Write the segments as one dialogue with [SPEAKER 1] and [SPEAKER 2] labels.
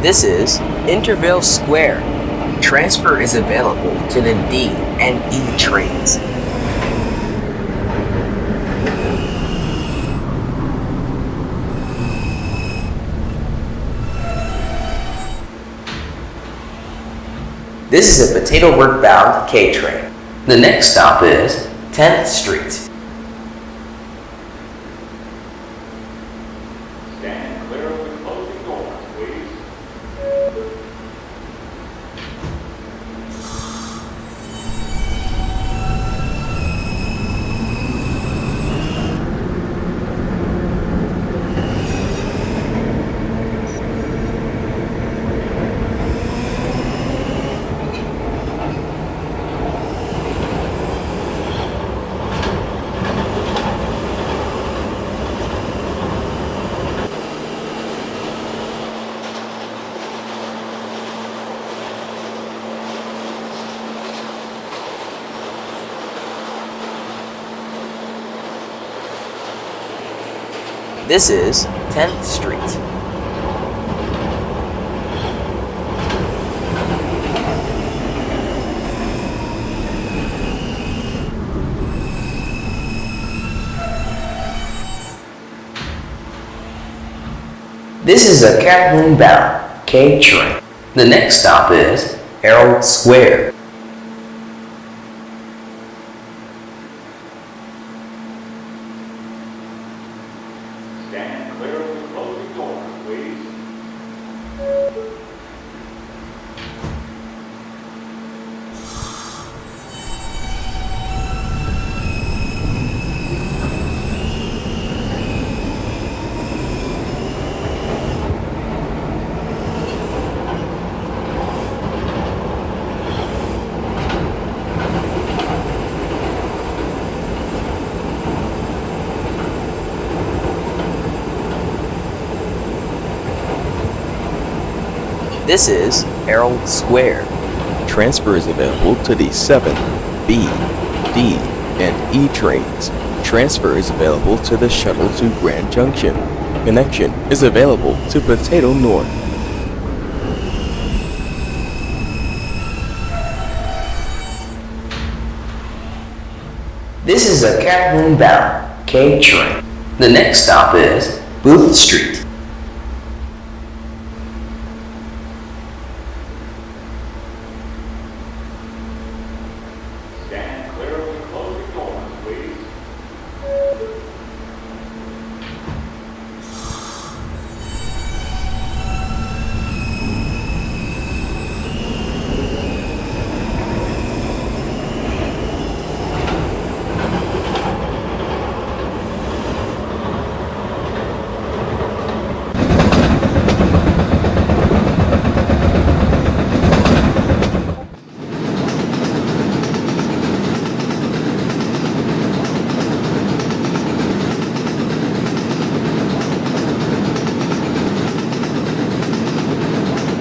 [SPEAKER 1] This is Intervale Square. Transfer is available to the D and E trains. This is a Potato Work bound K train. The next stop is 10th Street.
[SPEAKER 2] Stand clear of the closing doors, please.
[SPEAKER 1] This is 10th Street. This is a Kathleen bound K train. The next stop is Herald Square.
[SPEAKER 2] Stand clear of the closing doors, please.
[SPEAKER 1] This is Herald Square.
[SPEAKER 3] Transfer is available to the 7, B, D, and E trains. Transfer is available to the shuttle to Grand Junction. Connection is available to Potato North.
[SPEAKER 1] This is a Kathleen bound K train. The next stop is Booth Street.
[SPEAKER 2] Stand clear of the closing doors, please.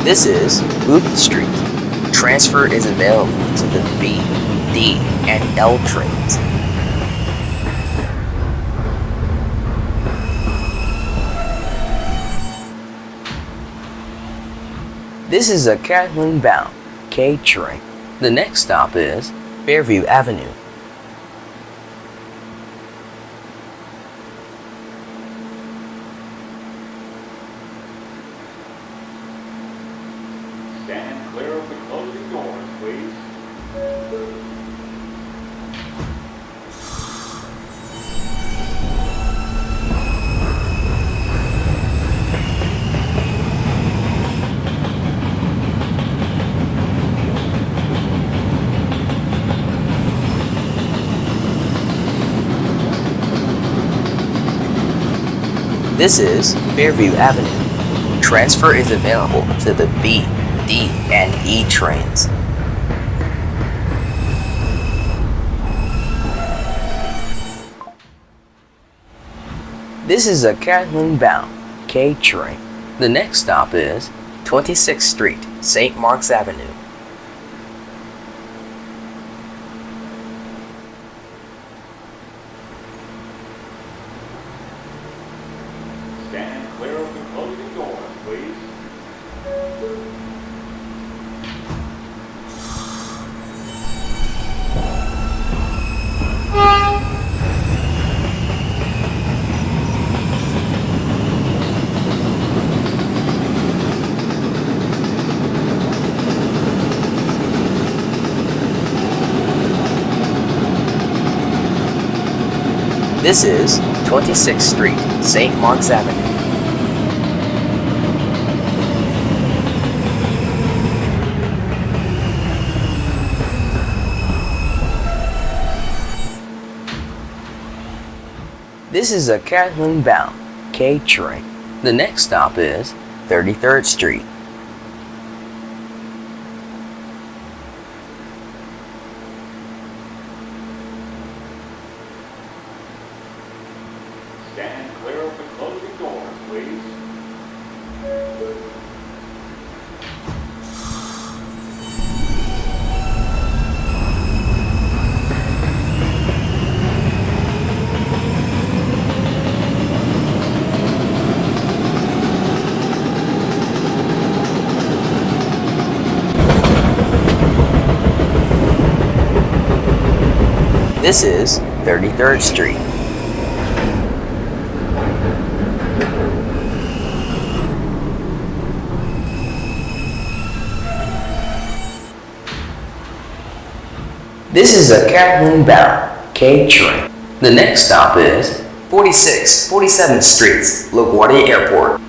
[SPEAKER 1] This is Booth Street. Transfer is available to the B, D, and L trains. This is a Kathleen bound K train. The next stop is Fairview Avenue.
[SPEAKER 2] Stand clear of the closing doors, please.
[SPEAKER 1] This is Fairview Avenue. Transfer is available to the B, D, and E trains. This is a Kathleen bound K train. The next stop is 26th Street, St. Mark's Avenue.
[SPEAKER 2] Stand clear of the closing doors, please.
[SPEAKER 1] This is 26th Street, St. Mark's Avenue. This is a Catlin-bound K train. The next stop is 33rd Street.
[SPEAKER 2] Stand clear of the closing doors, please.
[SPEAKER 1] This is 33rd Street. This is a Catlin-bound K train. The next stop is 47th Street, LaGuardia Airport.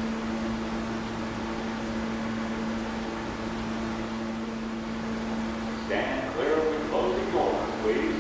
[SPEAKER 2] Stand clear of the closing doors, please.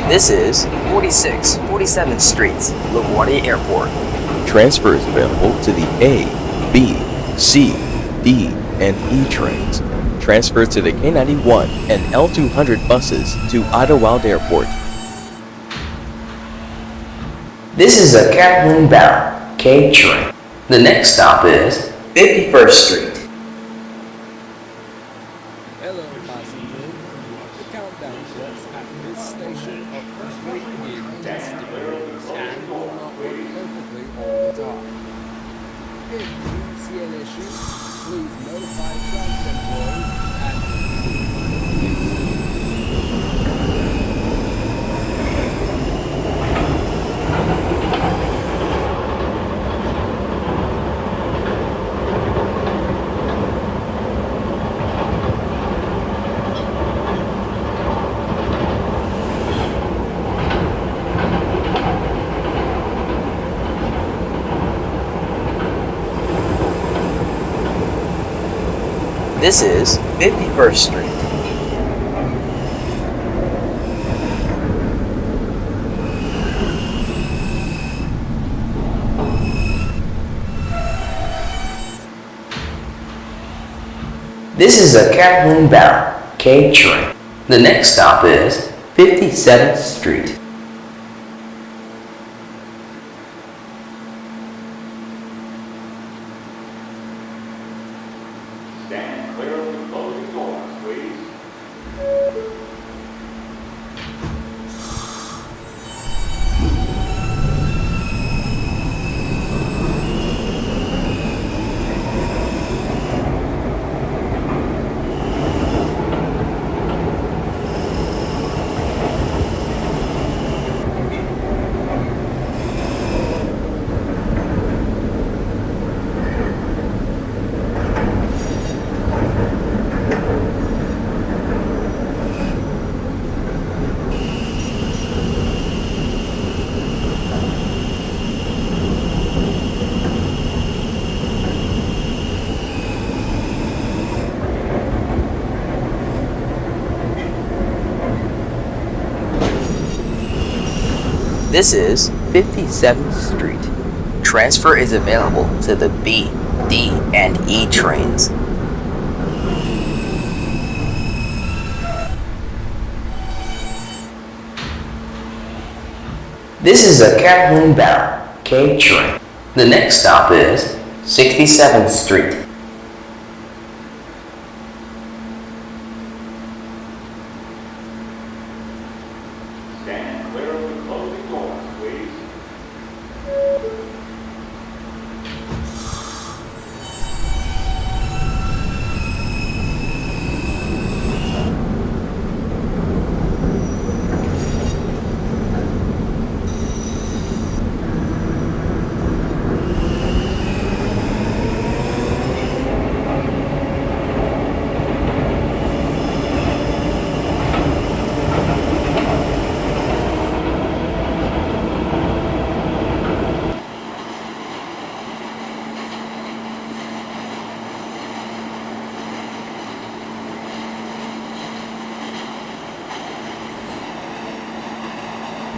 [SPEAKER 1] This is 47th Street, LaGuardia Airport.
[SPEAKER 3] Transfer is available to the A, B, C, D, and E trains. Transfer to the K91 and L200 buses to Idlewild Airport.
[SPEAKER 1] This is a Catlin-bound K train. The next stop is 51st Street.
[SPEAKER 4] Hello, passengers. The countdown clocks at this station are perfectly in destiny and will not work perfectly all the time. If you see an issue, please notify transit employees
[SPEAKER 1] This is 51st Street. This is a Catlin-bound K train. The next stop is 57th Street.
[SPEAKER 2] Stand clear of the closing doors, please.
[SPEAKER 1] This is 57th Street. Transfer is available to the B, D, and E trains. This is a Catlin-bound K train. The next stop is 67th Street.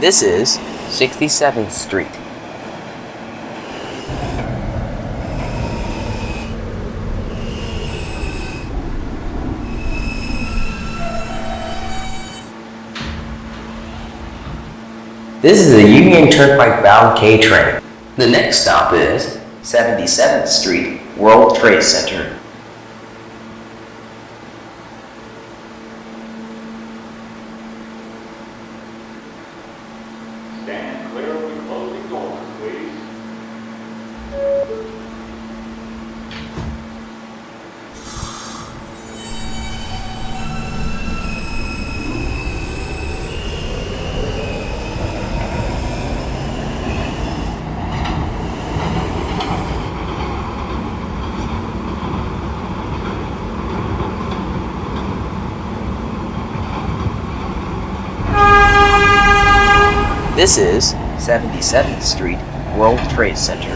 [SPEAKER 1] This is 67th Street. This is a Union Turnpike bound K train. The next stop is 77th Street, World Trade Center.
[SPEAKER 2] Stand clear of the closing doors, please.
[SPEAKER 1] This is 77th Street, World Trade Center.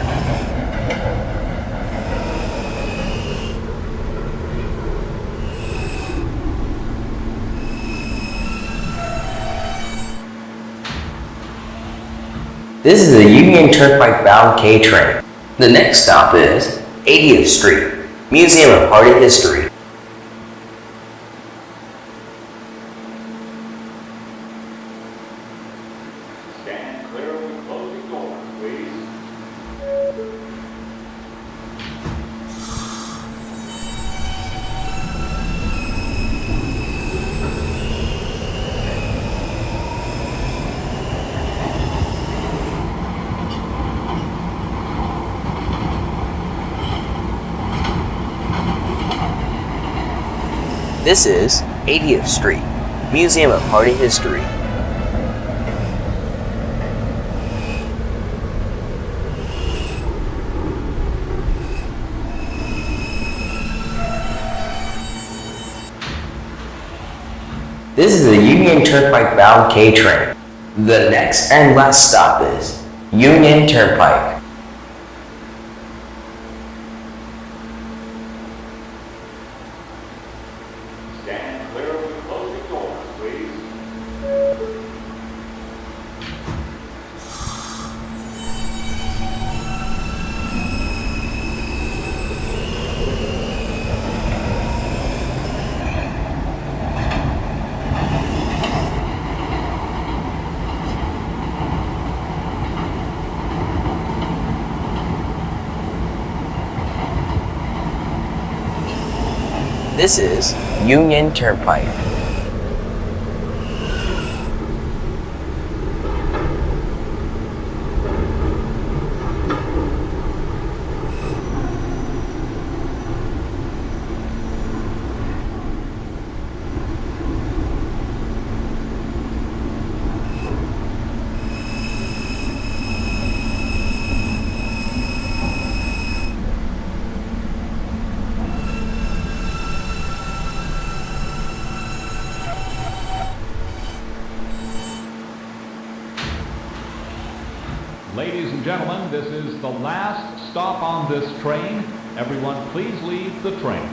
[SPEAKER 1] This is a Union Turnpike bound K train. The next stop is 80th Street, Museum of Art and History.
[SPEAKER 2] Stand clear of the closing doors, please.
[SPEAKER 1] This is 80th Street, Museum of Art and History. This is a Union Turnpike bound K train. The next and last stop is Union Turnpike.
[SPEAKER 2] Stand clear of the closing doors, please.
[SPEAKER 1] This is Union Turnpike.
[SPEAKER 5] Ladies and gentlemen, this is the last stop on this train. Everyone, please leave the train.